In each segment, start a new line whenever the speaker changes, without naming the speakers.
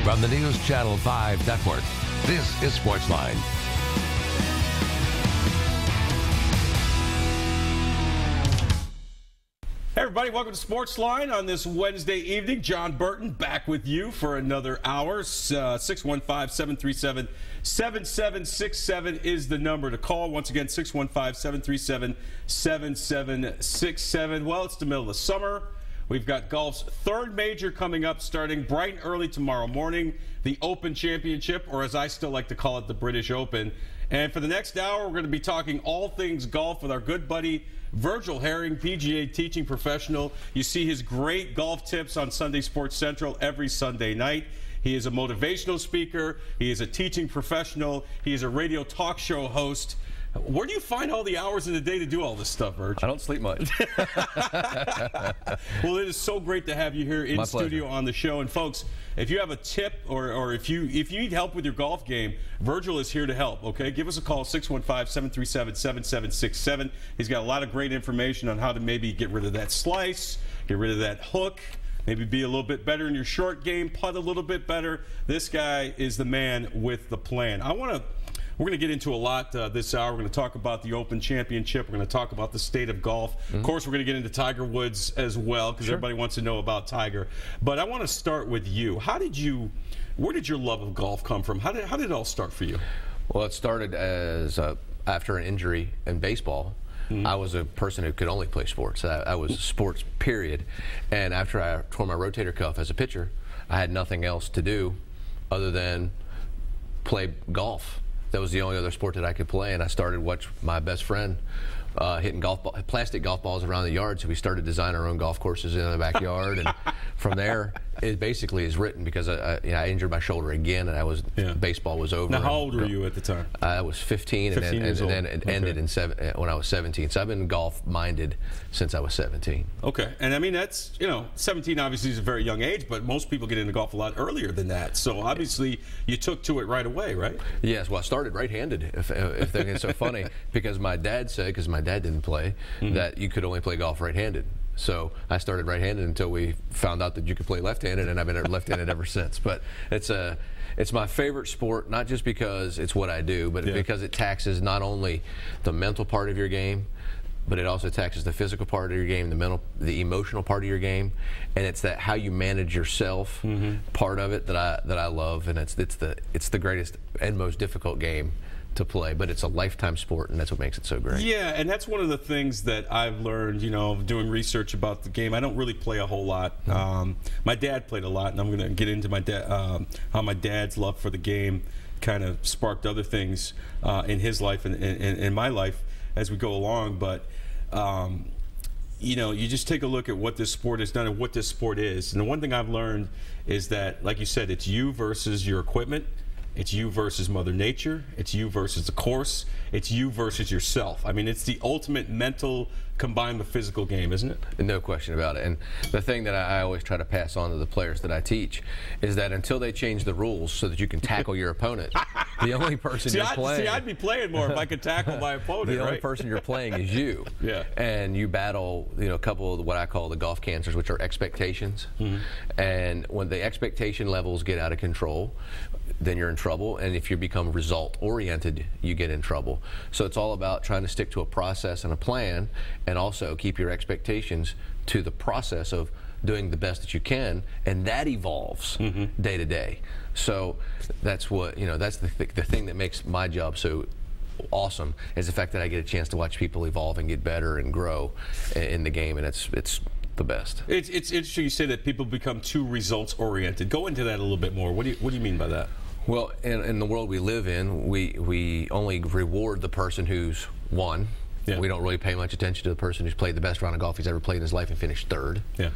from the News Channel 5 network. This is SportsLine.
Hey everybody, welcome to SportsLine on this Wednesday evening. John Burton back with you for another hour. 615-737-7767 is the number to call. Once again, 615-737-7767. Well, it's the middle of summer. We've got golf's third major coming up starting bright and early tomorrow morning, the Open Championship, or as I still like to call it, the British Open. And for the next hour, we're going to be talking all things golf with our good buddy Virgil Herring, PGA teaching professional. You see his great golf tips on Sunday Sports Central every Sunday night. He is a motivational speaker. He is a teaching professional. He is a radio talk show host. Where do you find all the hours in the day to do all this stuff, Virgil?
I don't sleep much.
Well, it is so great to have you here in studio on the show. And folks, if you have a tip or if you need help with your golf game, Virgil is here to help, okay? Give us a call, 615-737-7767. He's got a lot of great information on how to maybe get rid of that slice, get rid of that hook, maybe be a little bit better in your short game, putt a little bit better. This guy is the man with the plan. We're going to get into a lot this hour. We're going to talk about the Open Championship. We're going to talk about the state of golf. Of course, we're going to get into Tiger Woods as well because everybody wants to know about Tiger. But I want to start with you. Where did your love of golf come from? How did it all start for you?
Well, it started as after an injury in baseball. I was a person who could only play sports. I was sports, period. And after I tore my rotator cuff as a pitcher, I had nothing else to do other than play golf. That was the only other sport that I could play, and I started watching my best friend hitting plastic golf balls around the yard, so we started designing our own golf courses in the backyard, and from there, it basically is written because I injured my shoulder again, and baseball was over.
Now, how old were you at the time?
I was 15, and then it ended when I was 17. So I've been golf-minded since I was 17.
Okay, and I mean, that's, 17 obviously is a very young age, but most people get into golf a lot earlier than that. So obviously, you took to it right away, right?
Yes, well, I started right-handed, if it's so funny, because my dad said, because my dad didn't play, that you could only play golf right-handed. So I started right-handed until we found out that you could play left-handed, and I've been left-handed ever since. But it's my favorite sport, not just because it's what I do, but because it taxes not only the mental part of your game, but it also taxes the physical part of your game, the emotional part of your game, and it's that how you manage yourself part of it that I love, and it's the greatest and most difficult game to play, but it's a lifetime sport, and that's what makes it so great.
Yeah, and that's one of the things that I've learned, doing research about the game. I don't really play a whole lot. My dad played a lot, and I'm going to get into my how my dad's love for the game kind of sparked other things in his life and in my life as we go along. But you just take a look at what this sport has done and what this sport is. And the one thing I've learned is that, like you said, it's you versus your equipment. It's you versus Mother Nature. It's you versus the course. It's you versus yourself. I mean, it's the ultimate mental combined with physical game, isn't it?
No question about it. And the thing that I always try to pass on to the players that I teach is that until they change the rules so that you can tackle your opponent, the only person you're playing...
See, I'd be playing more if I could tackle my opponent,
The only person you're playing is you.
Yeah.
And you battle, a couple of what I call the golf cancers, which are expectations. And when the expectation levels get out of control, then you're in trouble. And if you become result-oriented, you get in trouble. So it's all about trying to stick to a process and a plan, and also keep your expectations to the process of doing the best that you can, and that evolves day to day. So that's what, that's the thing that makes my job so awesome, is the fact that I get a chance to watch people evolve and get better and grow in the game, and it's the best.
It's interesting you say that people become too results-oriented. Go into that a little bit more. What do you mean by that?
Well, in the world we live in, we only reward the person who's won. Yeah. We don't really pay much attention to the person who's played the best round of golf he's ever played in his life and finished third. Yeah.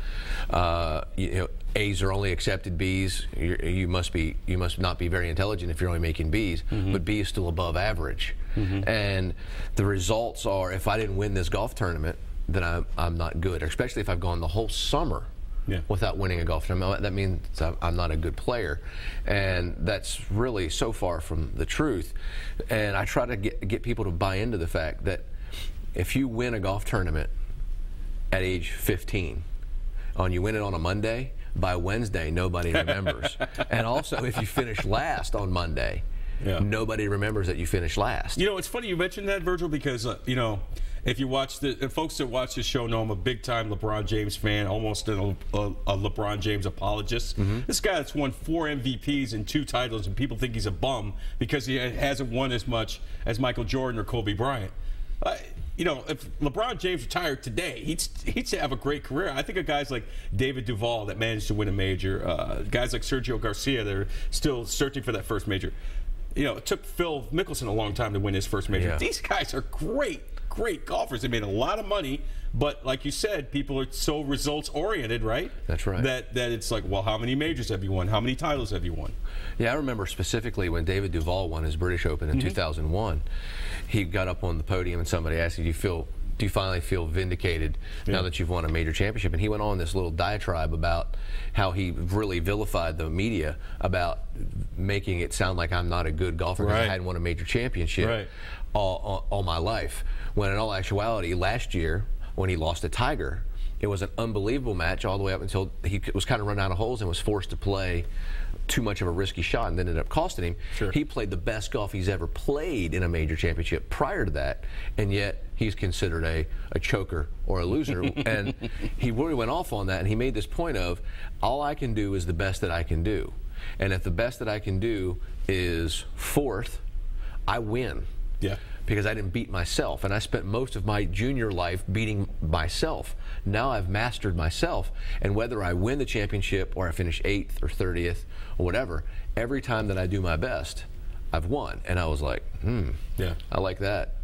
A's are only accepted. B's, you must not be very intelligent if you're only making B's. But B is still above average. And the results are, if I didn't win this golf tournament, then I'm not good. Especially if I've gone the whole summer without winning a golf tournament. That means I'm not a good player, and that's really so far from the truth. And I try to get people to buy into the fact that if you win a golf tournament at age 15, and you win it on a Monday, by Wednesday, nobody remembers. And also, if you finish last on Monday, nobody remembers that you finished last.
You know, it's funny you mentioned that, Virgil, because, you know, if you watch the folks that watch this show know I'm a big-time LeBron James fan, almost a LeBron James apologist. This guy that's won 4 MVPs and 2 titles, and people think he's a bum because he hasn't won as much as Michael Jordan or Kobe Bryant. You know, if LeBron James retired today, he'd have a great career. I think of guys like David Duval that managed to win a major, guys like Sergio Garcia that are still searching for that first major. You know, it took Phil Mickelson a long time to win his first major. These guys are great golfers. They made a lot of money, but like you said, people are so results-oriented, right?
That's right.
That it's like, well, how many majors have you won? How many titles have you won?
Yeah, I remember specifically when David Duval won his British Open in 2001. He got up on the podium and somebody asked him, do you finally feel vindicated now that you've won a major championship? And he went on this little diatribe about how he really vilified the media about making it sound like I'm not a good golfer because I hadn't won a major championship all my life. When in all actuality, last year when he lost to Tiger, it was an unbelievable match all the way up until he was kind of run out of holes and was forced to play too much of a risky shot and ended up costing him. He played the best golf he's ever played in a major championship prior to that, and yet he's considered a choker or a loser. And he really went off on that, and he made this point of, all I can do is the best that I can do. And if the best that I can do is 4th, I win. Because I didn't beat myself, and I spent most of my junior life beating myself. Now I've mastered myself, and whether I win the championship or I finish 8th or 30th or whatever, every time that I do my best, I've won. And I was like, I like that.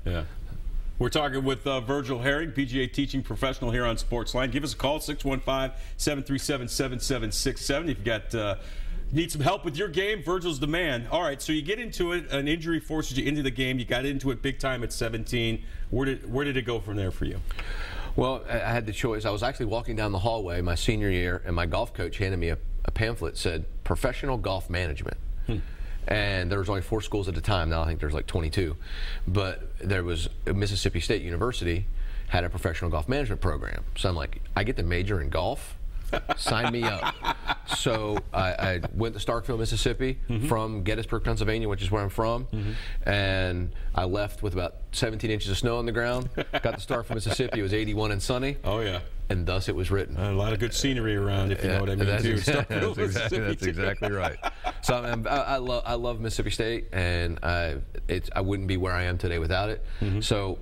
We're talking with Virgil Herring, PGA teaching professional here on SportsLine. Give us a call, 615-737-7767. If you've got need some help with your game, Virgil's the man. All right, so you get into it. An injury forces you into the game. You got into it big time at 17. Where did it go from there for you?
Well, I had the choice. I was actually walking down the hallway my senior year, and my golf coach handed me a pamphlet that said Professional Golf Management. And there was only 4 schools at the time. Now I think there's like 22. But there was Mississippi State University had a professional golf management program. So I'm like, I get to major in golf? Sign me up. So I went to Starkville, Mississippi from Gettysburg, Pennsylvania, which is where I'm from. And I left with about 17 inches of snow on the ground. Got to Starkville, Mississippi. It was 81 and sunny. And thus it was written.
A lot of good scenery around, if you know what I mean.
That's exactly right. So I love Mississippi State, and I wouldn't be where I am today without it. So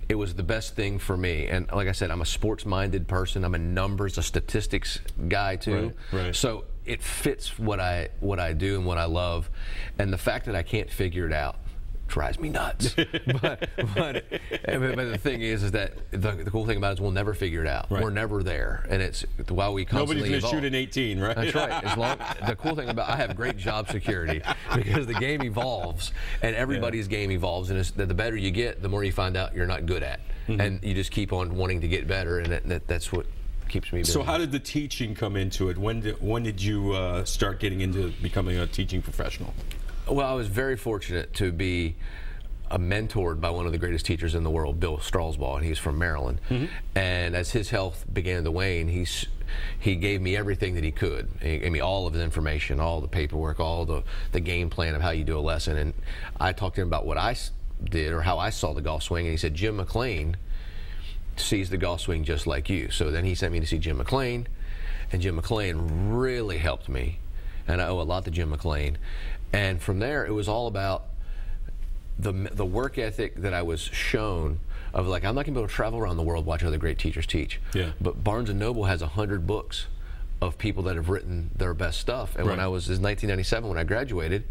it was the best thing for me. And like I said, I'm a sports-minded person. I'm a numbers, a statistics guy too. So it fits what I do and what I love. And the fact that I can't figure it out drives me nuts. but the thing is that the cool thing about it is we'll never figure it out. We're never there, and it's while we constantly
nobody's going to shoot an 18, right?
That's right. The cool thing about I have great job security because the game evolves, and everybody's game evolves, and the better you get, the more you find out you're not good at, and you just keep on wanting to get better, and that's what keeps me busy.
So how did the teaching come into it? When did you start getting into becoming a teaching professional?
Well, I was very fortunate to be mentored by one of the greatest teachers in the world, Bill Stralsbaugh, and he's from Maryland. And as his health began to wane, he gave me everything that he could. He gave me all of the information, all the paperwork, all the game plan of how you do a lesson. And I talked to him about what I did or how I saw the golf swing, and he said, Jim McLean sees the golf swing just like you. So then he sent me to see Jim McLean, and Jim McLean really helped me. And I owe a lot to Jim McLean. And from there, it was all about the work ethic that I was shown of, like, I'm not going to be able to travel around the world watch other great teachers teach. But Barnes & Noble has 100 books of people that have written their best stuff. And when I was in 1997, when I graduated,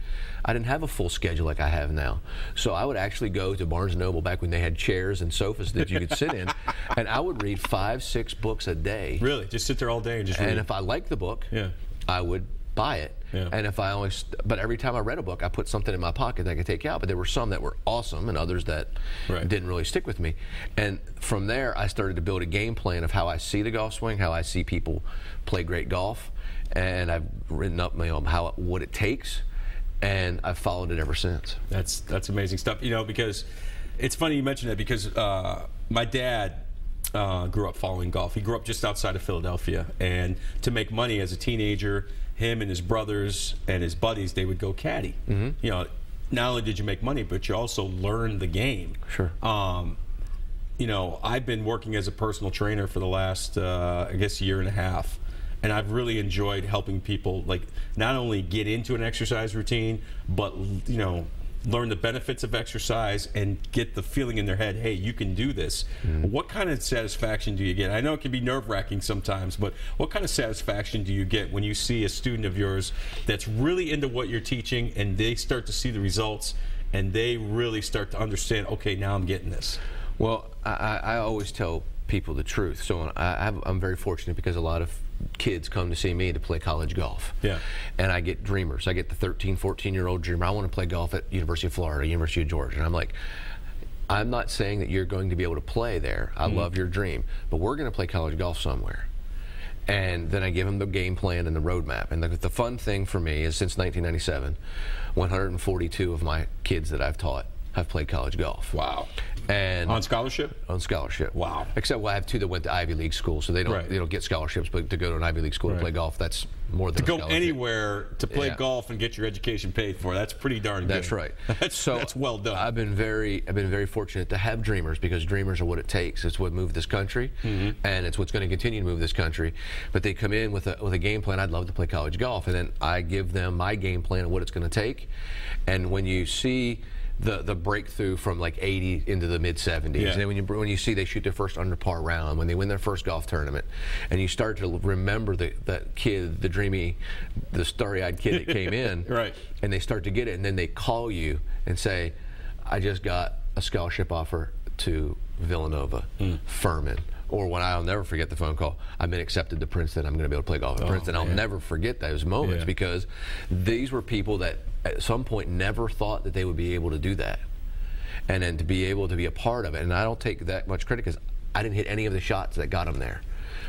I didn't have a full schedule like I have now. So I would actually go to Barnes & Noble back when they had chairs and sofas that you could sit in, and I would read 5-6 books a day.
Really? Just sit there all day and just read?
And if I liked the book, I would buy it. And if I only, but every time I read a book, I put something in my pocket that I could take out. But there were some that were awesome and others that didn't really stick with me. And from there, I started to build a game plan of how I see the golf swing, how I see people play great golf, and I've written up what it takes, and I've followed it ever since.
That's amazing stuff. You know, because it's funny you mentioned that, because my dad grew up following golf. He grew up just outside of Philadelphia, and to make money as a teenager, him and his brothers and his buddies, they would go caddy. You know, not only did you make money, but you also learned the game.
Sure.
You know, I've been working as a personal trainer for the last, I guess, year and a half, and I've really enjoyed helping people, like, not only get into an exercise routine, but, you know, learn the benefits of exercise and get the feeling in their head, hey, you can do this. What kind of satisfaction do you get? I know it can be nerve-wracking sometimes, but what kind of satisfaction do you get when you see a student of yours that's really into what you're teaching and they start to see the results and they really start to understand, okay, now I'm getting this?
Well, I always tell people the truth. So I'm very fortunate because a lot of kids come to see me to play college golf.
Yeah.
And I get dreamers. I get the 13, 14-year-old dreamer. I want to play golf at University of Florida, University of Georgia. And I'm like, I'm not saying that you're going to be able to play there. I love your dream. But we're going to play college golf somewhere. And then I give them the game plan and the roadmap. And the fun thing for me is since 1997, 142 of my kids that I've taught have played college golf.
Wow.
And
on scholarship?
On scholarship.
Wow.
Except I have two that went to Ivy League school, so they don't get scholarships, but to go to an Ivy League school to play golf, that's more than
to
a
go anywhere to play golf and get your education paid for. That's pretty darn good.
That's right.
That's well done.
I've been very fortunate to have dreamers because dreamers are what it takes. It's what moved this country, and it's what's going to continue to move this country. But they come in with a game plan. I'd love to play college golf, and then I give them my game plan of what it's going to take. And when you see the breakthrough from like 80 into the mid 70s, and then when you see they shoot their first under par round, when they win their first golf tournament, and you start to remember that kid, the dreamy, the starry-eyed kid that came in, and they start to get it, and then they call you and say, I just got a scholarship offer to Villanova, Furman. Or when I'll never forget the phone call, I've been accepted to Princeton, I'm going to be able to play golf at Princeton. I'll never forget those moments because these were people that at some point never thought that they would be able to do that. And then to be able to be a part of it, and I don't take that much credit because I didn't hit any of the shots that got them there.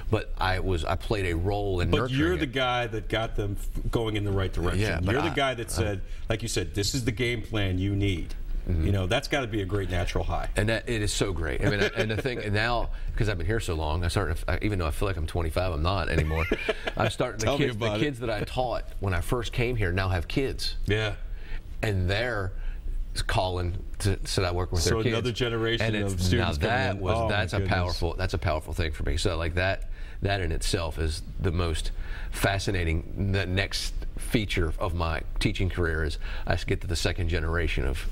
But I played a role in nurturing
But you're the guy that got them going in the right direction.
Yeah,
you're the guy that said, like you said, this is the game plan you need. You know, that's got to be a great natural high.
And it is so great. I mean, and the thing, and now, because I've been here so long, even though I feel like I'm 25, I'm not anymore. I'm starting the kids that I taught when I first came here now have kids.
Yeah.
And they're calling to I work with their kids.
So another generation of students coming in.
That's a powerful thing for me. So like that in itself is the most fascinating. The next feature of my teaching career is I get to the second generation of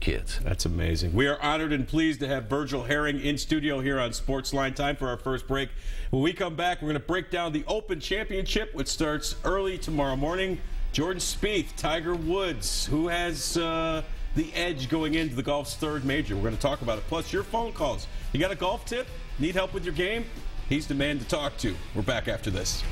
kids.
That's amazing. We are honored and pleased to have Virgil Herring in studio here on SportsLine. Time for our first break. When we come back, we're going to break down the Open Championship, which starts early tomorrow morning. Jordan Spieth, Tiger Woods, who has the edge going into the golf's third major. We're going to talk about it. Plus, your phone calls. You got a golf tip? Need help with your game? He's the man to talk to. We're back after this.